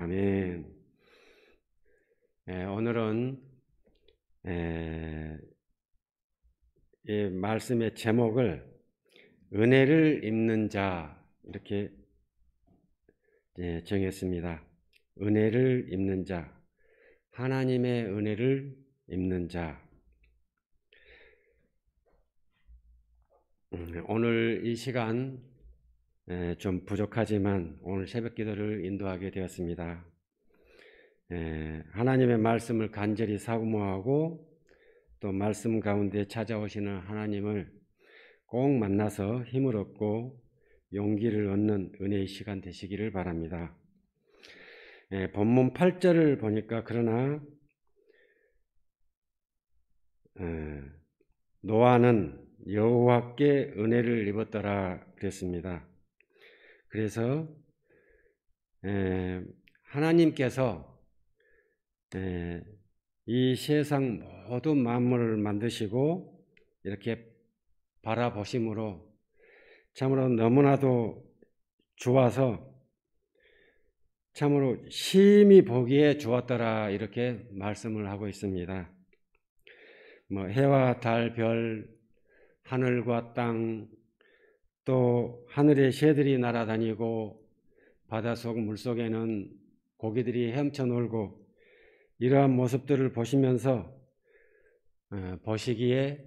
아멘. 오늘은 이 말씀의 제목을 은혜를 입는 자 이렇게 정했습니다. 은혜를 입는 자, 하나님의 은혜를 입는 자. 오늘 이 시간 좀 부족하지만 오늘 새벽 기도를 인도하게 되었습니다. 하나님의 말씀을 간절히 사모하고 또 말씀 가운데 찾아오시는 하나님을 꼭 만나서 힘을 얻고 용기를 얻는 은혜의 시간 되시기를 바랍니다. 본문 8절을 보니까 그러나 노아는 여호와께 은혜를 입었더라 그랬습니다. 그래서 하나님께서 이 세상 모든 만물을 만드시고 이렇게 바라보심으로 참으로 너무나도 좋아서 참으로 심히 보기에 좋았더라 이렇게 말씀을 하고 있습니다. 해와 달, 별, 하늘과 땅, 또 하늘에 새들이 날아다니고 바닷속 물속에는 고기들이 헤엄쳐 놀고 이러한 모습들을 보시면서 보시기에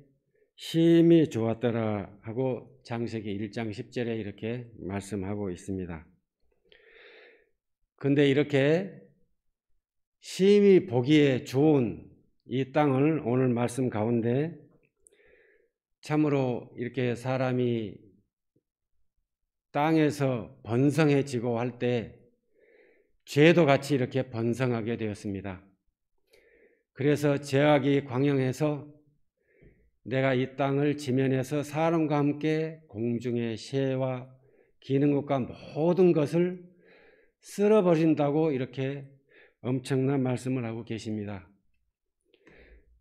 심히 좋았더라 하고 창세기 1장 10절에 이렇게 말씀하고 있습니다. 근데 이렇게 심히 보기에 좋은 이 땅을 오늘 말씀 가운데 참으로 이렇게 사람이 땅에서 번성해지고 할 때 죄도 같이 이렇게 번성하게 되었습니다. 그래서 죄악이 광영해서 내가 이 땅을 지면에서 사람과 함께 공중의 새와 기는 것과 모든 것을 쓸어버린다고 이렇게 엄청난 말씀을 하고 계십니다.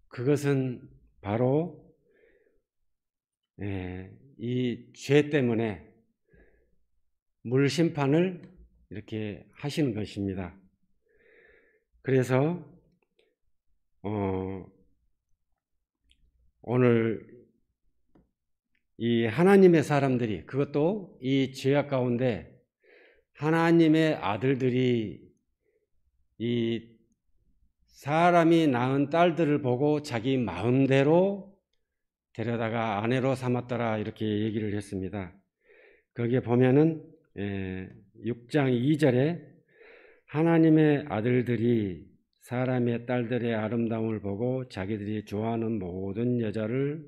그것은 바로 이 죄 때문에 물심판을 이렇게 하시는 것입니다. 그래서 오늘 이 하나님의 사람들이, 그것도 이 죄악 가운데 하나님의 아들들이 이 사람이 낳은 딸들을 보고 자기 마음대로 데려다가 아내로 삼았더라 이렇게 얘기를 했습니다. 거기에 보면은 6장 2절에 하나님의 아들들이 사람의 딸들의 아름다움을 보고 자기들이 좋아하는 모든 여자를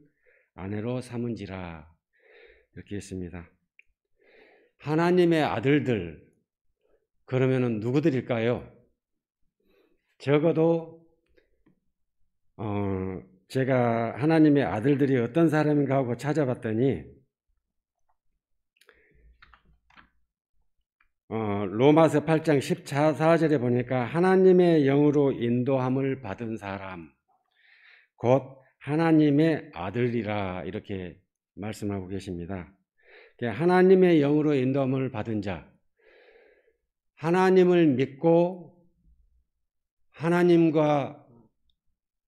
아내로 삼은지라 이렇게 했습니다. 하나님의 아들들, 그러면은 누구들일까요? 적어도 제가 하나님의 아들들이 어떤 사람인가 하고 찾아봤더니 로마서 8장 14절에 보니까 하나님의 영으로 인도함을 받은 사람, 곧 하나님의 아들이라 이렇게 말씀하고 계십니다. 하나님의 영으로 인도함을 받은 자, 하나님을 믿고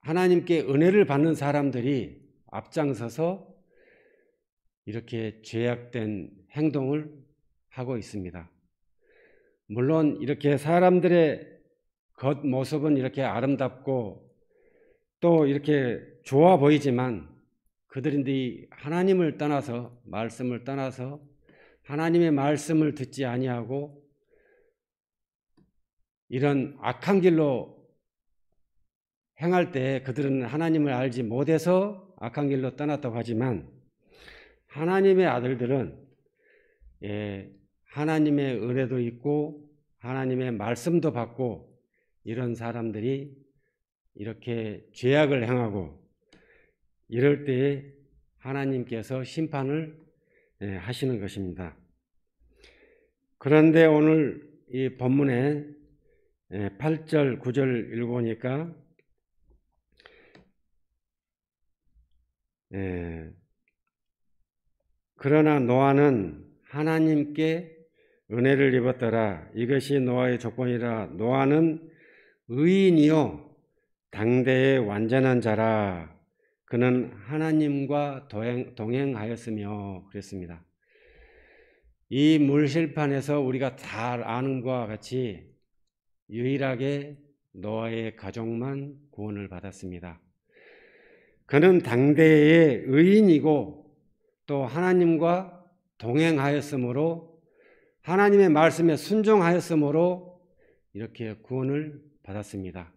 하나님께 은혜를 받는 사람들이 앞장서서 이렇게 죄악된 행동을 하고 있습니다. 물론 이렇게 사람들의 겉모습은 이렇게 아름답고 또 이렇게 좋아 보이지만 그들이 하나님을 떠나서, 말씀을 떠나서 하나님의 말씀을 듣지 아니하고 이런 악한 길로 행할 때 그들은 하나님을 알지 못해서 악한 길로 떠났다고 하지만 하나님의 아들들은 하나님의 은혜도 있고 하나님의 말씀도 받고 이런 사람들이 이렇게 죄악을 행하고 이럴 때에 하나님께서 심판을 하시는 것입니다. 그런데 오늘 이 본문에 8절, 9절 읽어보니까 그러나 노아는 하나님께 은혜를 입었더라. 이것이 노아의 조건이라. 노아는 의인이요 당대의 완전한 자라. 그는 하나님과 동행하였으며 그랬습니다. 이 물실판에서 우리가 잘 아는 것과 같이 유일하게 노아의 가족만 구원을 받았습니다. 그는 당대의 의인이고 또 하나님과 동행하였으므로 하나님의 말씀에 순종하였으므로 이렇게 구원을 받았습니다.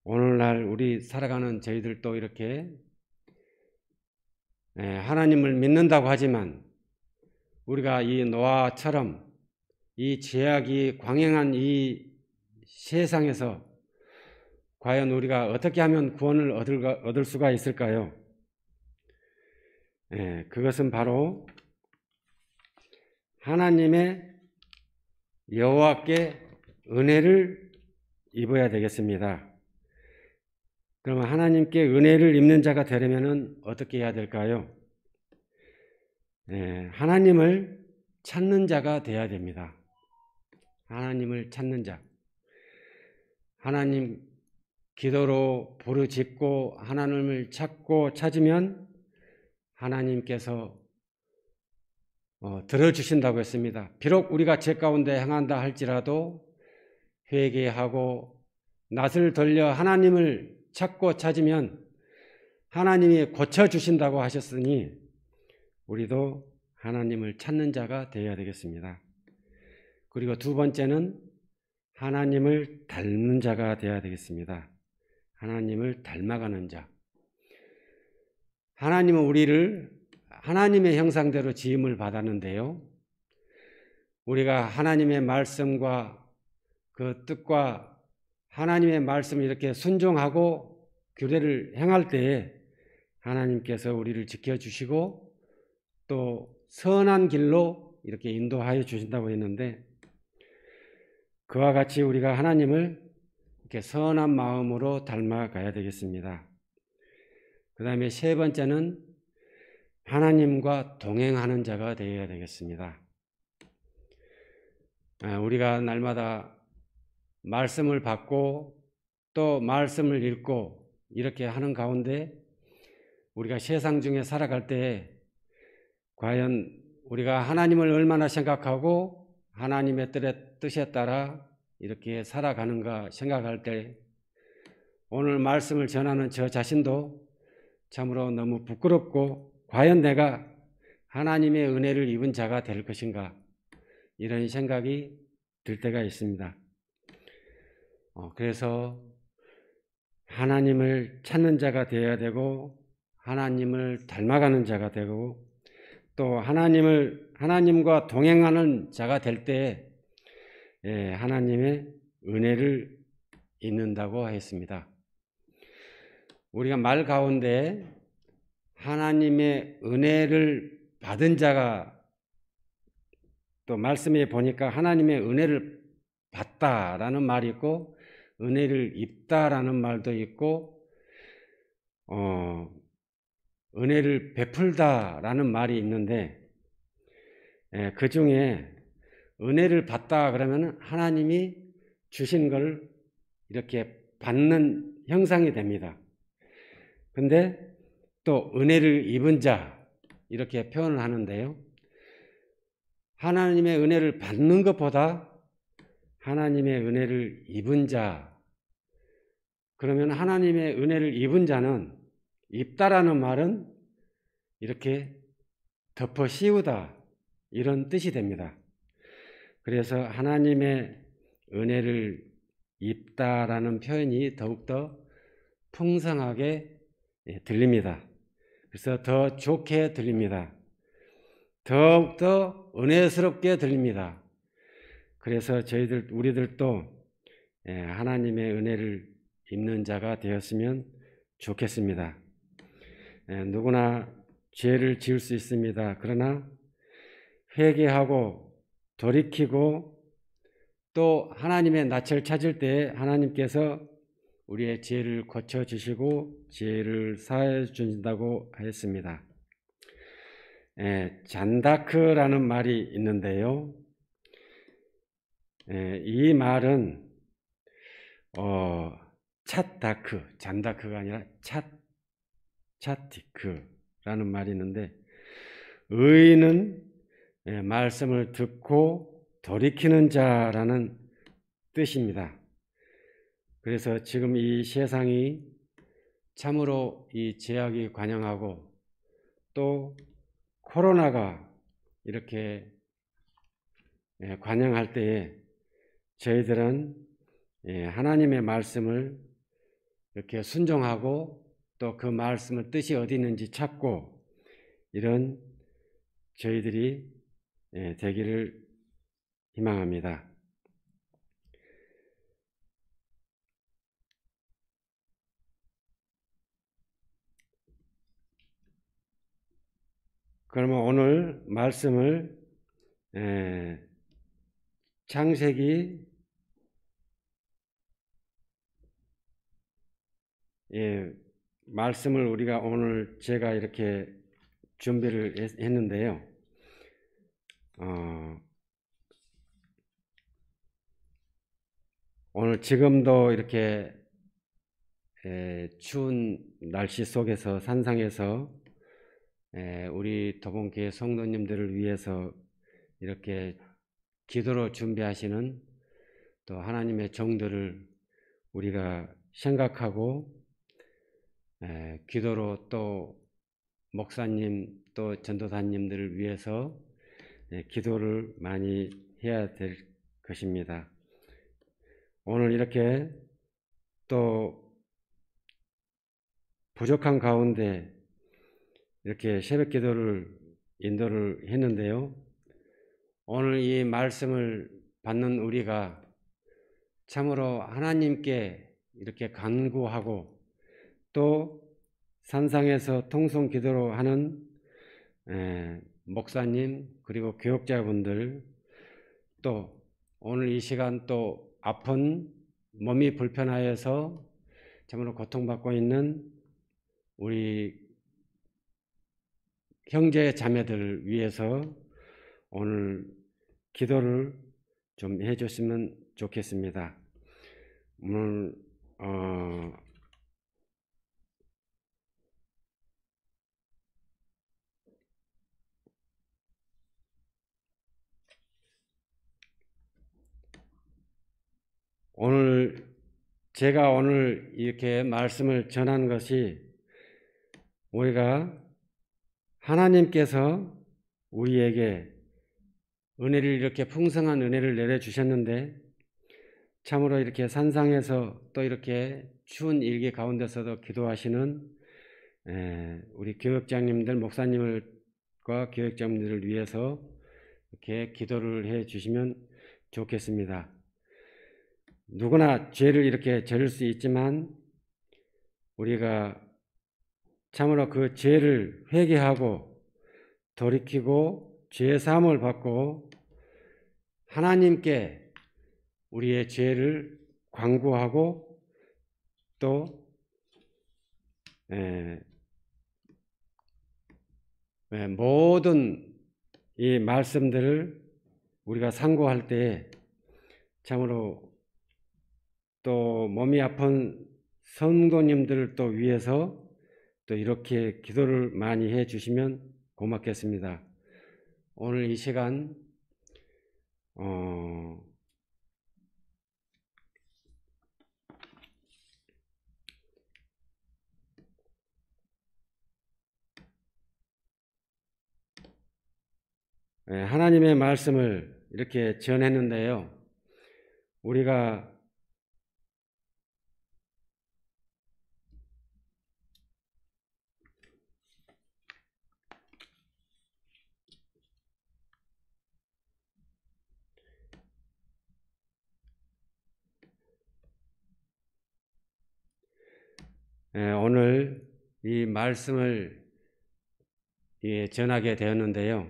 오늘날 우리 살아가는 저희들도 이렇게 하나님을 믿는다고 하지만 우리가 이 노아처럼 이 죄악이 광행한 이 세상에서 과연 우리가 어떻게 하면 구원을 얻을 수가 있을까요? 그것은 바로 하나님의 여호와께 은혜를 입어야 되겠습니다. 그러면 하나님께 은혜를 입는 자가 되려면 어떻게 해야 될까요? 하나님을 찾는 자가 되어야 됩니다. 하나님을 찾는 자. 하나님 기도로 부르짖고 하나님을 찾고 찾으면 하나님께서 들어주신다고 했습니다. 비록 우리가 죄 가운데 행한다 할지라도 회개하고 낯을 돌려 하나님을 찾고 찾으면 하나님이 고쳐주신다고 하셨으니 우리도 하나님을 찾는 자가 되어야 되겠습니다. 그리고 두 번째는 하나님을 닮는 자가 되어야 되겠습니다. 하나님을 닮아가는 자. 하나님은 우리를 하나님의 형상대로 지음을 받았는데요. 우리가 하나님의 말씀과 그 뜻과 하나님의 말씀을 이렇게 순종하고 규례를 행할 때에 하나님께서 우리를 지켜주시고 또 선한 길로 이렇게 인도하여 주신다고 했는데 그와 같이 우리가 하나님을 이렇게 선한 마음으로 닮아가야 되겠습니다. 그 다음에 세 번째는 하나님과 동행하는 자가 되어야 되겠습니다. 우리가 날마다 말씀을 받고 또 말씀을 읽고 이렇게 하는 가운데 우리가 세상 중에 살아갈 때 과연 우리가 하나님을 얼마나 생각하고 하나님의 뜻에 따라 이렇게 살아가는가 생각할 때 오늘 말씀을 전하는 저 자신도 참으로 너무 부끄럽고 과연 내가 하나님의 은혜를 입은 자가 될 것인가 이런 생각이 들 때가 있습니다. 그래서 하나님을 찾는 자가 되어야 되고 하나님을 닮아가는 자가 되고 또 하나님과 동행하는 자가 될 때 하나님의 은혜를 입는다고 했습니다. 우리가 말 가운데 하나님의 은혜를 받은 자가 또 말씀에 보니까 하나님의 은혜를 받다라는 말이 있고 은혜를 입다라는 말도 있고 은혜를 베풀다라는 말이 있는데 그 중에 은혜를 받다 그러면 하나님이 주신 걸 이렇게 받는 형상이 됩니다. 근데 또 은혜를 입은 자 이렇게 표현을 하는데요. 하나님의 은혜를 받는 것보다 하나님의 은혜를 입은 자 그러면 하나님의 은혜를 입은 자는 입다라는 말은 이렇게 덮어 씌우다 이런 뜻이 됩니다. 그래서 하나님의 은혜를 입다라는 표현이 더욱더 풍성하게 들립니다. 그래서 더 좋게 들립니다. 더욱더 은혜스럽게 들립니다. 그래서 우리들도 하나님의 은혜를 입는 자가 되었으면 좋겠습니다. 누구나 죄를 지을 수 있습니다. 그러나 회개하고 돌이키고 또 하나님의 낯을 찾을 때 하나님께서 우리의 죄를 고쳐주시고 죄를 사해 주신다고 하였습니다. 잔다크라는 말이 있는데요. 이 말은 찻다크, 잔다크가 아니라 찻디크라는 말이 있는데, 의인은 말씀을 듣고 돌이키는 자라는 뜻입니다. 그래서 지금 이 세상이 참으로 이 제약이 관영하고 또 코로나가 이렇게 관영할 때에 저희들은 하나님의 말씀을 이렇게 순종하고 또 그 말씀의 뜻이 어디 있는지 찾고 이런 저희들이 되기를 희망합니다. 그러면 오늘 말씀을 창세기 말씀을 우리가 오늘 제가 이렇게 준비를 했는데요. 오늘 지금도 이렇게 추운 날씨 속에서 산상에서 우리 도봉교회 성도님들을 위해서 이렇게 기도로 준비하시는 또 하나님의 종들을 우리가 생각하고 기도로 또 목사님 또 전도사님들을 위해서 기도를 많이 해야 될 것입니다. 오늘 이렇게 또 부족한 가운데 이렇게 새벽 기도를 인도를 했는데요. 오늘 이 말씀을 받는 우리가 참으로 하나님께 이렇게 간구하고 또 산상에서 통성 기도로 하는 목사님 그리고 교역자분들 또 오늘 이 시간 또 아픈 몸이 불편하여서 참으로 고통받고 있는 우리 형제 자매들을 위해서 오늘 기도를 좀 해주시면 좋겠습니다. 오늘 제가 오늘 이렇게 말씀을 전한 것이 우리가 하나님께서 우리에게 은혜를 이렇게 풍성한 은혜를 내려주셨는데 참으로 이렇게 산상에서 또 이렇게 추운 일기 가운데서도 기도하시는 우리 교역장님들 목사님과 교역장님들을 위해서 이렇게 기도를 해 주시면 좋겠습니다. 누구나 죄를 이렇게 저릴 수 있지만 우리가 참으로 그 죄를 회개하고 돌이키고 죄 사함을 받고 하나님께 우리의 죄를 간구하고 또 모든 이 말씀들을 우리가 상고할 때 참으로 또 몸이 아픈 성도님들을 또 위해서 또 이렇게 기도를 많이 해 주시면 고맙겠습니다. 오늘 이 시간 하나님의 말씀을 이렇게 전했는데요. 우리가 오늘 이 말씀을 전하게 되었는데요.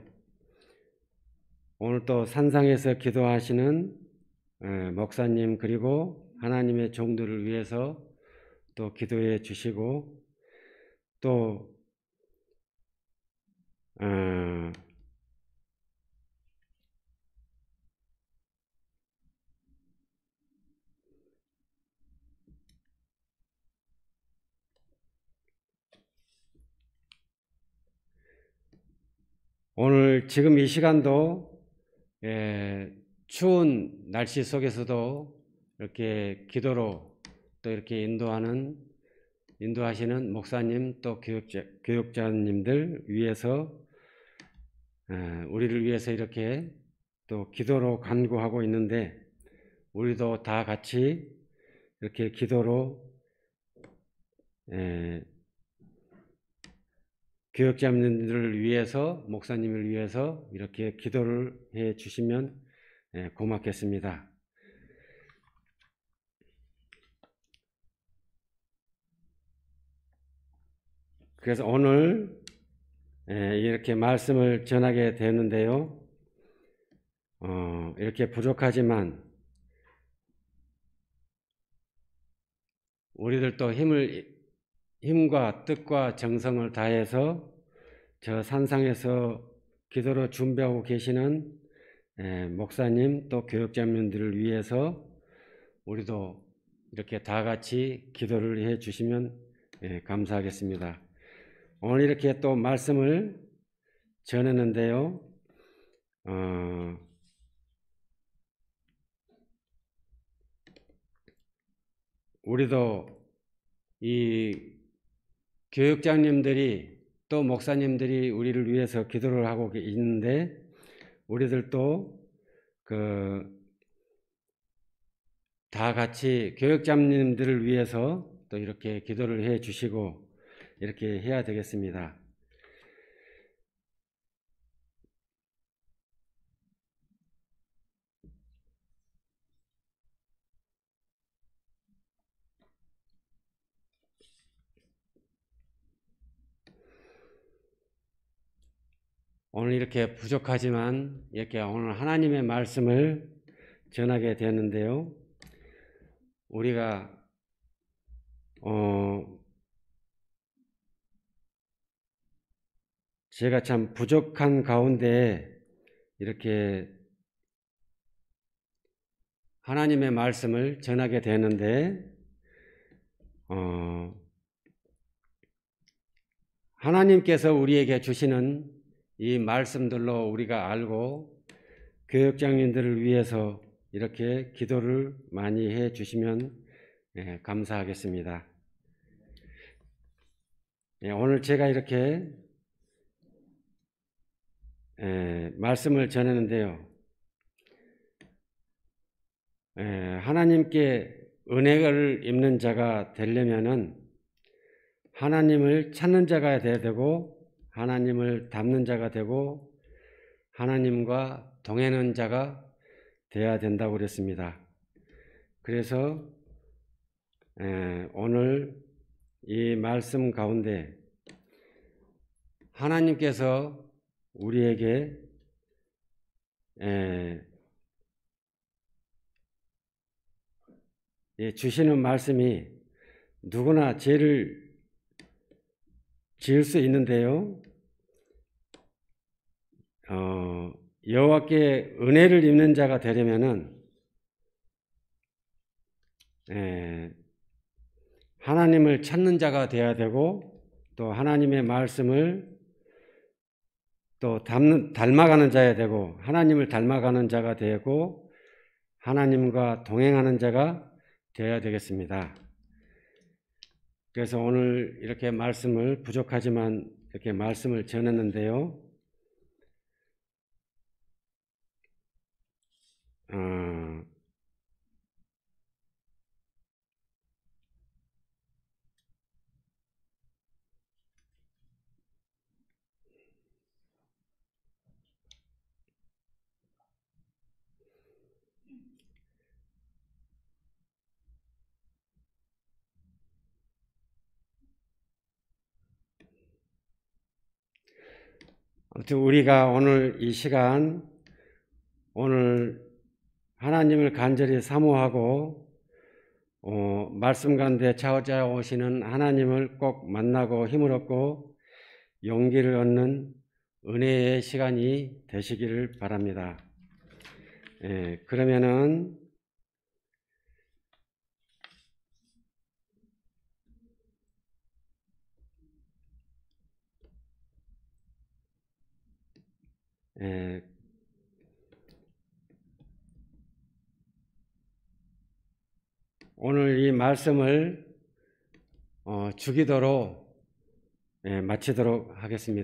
오늘 또 산상에서 기도하시는 목사님 그리고 하나님의 종들을 위해서 또 기도해 주시고 또 어, 오늘 지금 이 시간도 추운 날씨 속에서도 이렇게 기도로 또 이렇게 인도하시는 목사님 또 교육자님들 위해서 우리를 위해서 이렇게 또 기도로 간구하고 있는데, 우리도 다 같이 이렇게 기도로 교육자님들을 위해서, 목사님을 위해서 이렇게 기도를 해 주시면 고맙겠습니다. 그래서 오늘 이렇게 말씀을 전하게 되는데요. 이렇게 부족하지만 우리들도 힘과 뜻과 정성을 다해서 저 산상에서 기도로 준비하고 계시는 목사님 또 교육자님들을 위해서 우리도 이렇게 다 같이 기도를 해 주시면 감사하겠습니다. 오늘 이렇게 또 말씀을 전했는데요. 우리도 이 교육장님들이 또 목사님들이 우리를 위해서 기도를 하고 있는데, 우리들도 다 같이 교육장님들을 위해서 또 이렇게 기도를 해 주시고 이렇게 해야 되겠습니다. 오늘 이렇게 부족하지만 이렇게 오늘 하나님의 말씀을 전하게 되는데요. 우리가 제가 참 부족한 가운데 이렇게 하나님의 말씀을 전하게 되는데, 하나님께서 우리에게 주시는 이 말씀들로 우리가 알고 교육장님들을 위해서 이렇게 기도를 많이 해 주시면 감사하겠습니다. 오늘 제가 이렇게 말씀을 전하는데요. 하나님께 은혜를 입는 자가 되려면은 하나님을 찾는 자가 되어야 되고, 하나님을 닮는 자가 되고, 하나님과 동행하는 자가 되어야 된다고 그랬습니다. 그래서 오늘 이 말씀 가운데 하나님께서 우리에게 주시는 말씀이 누구나 죄를 지을 수 있는데요. 여호와께 은혜를 입는 자가 되려면은 하나님을 찾는 자가 되어야 되고, 또 하나님의 말씀을 또 닮아가는 자야 되고, 하나님을 닮아가는 자가 되고, 하나님과 동행하는 자가 되어야 되겠습니다. 그래서 오늘 이렇게 말씀을 부족하지만 이렇게 말씀을 전했는데요. 아무튼 우리가 오늘 이 시간, 오늘 하나님을 간절히 사모하고 말씀 가운데 찾아오시는 하나님을 꼭 만나고 힘을 얻고 용기를 얻는 은혜의 시간이 되시기를 바랍니다. 그러면은 오늘 이 말씀을 주기도로 마치도록 하겠습니다.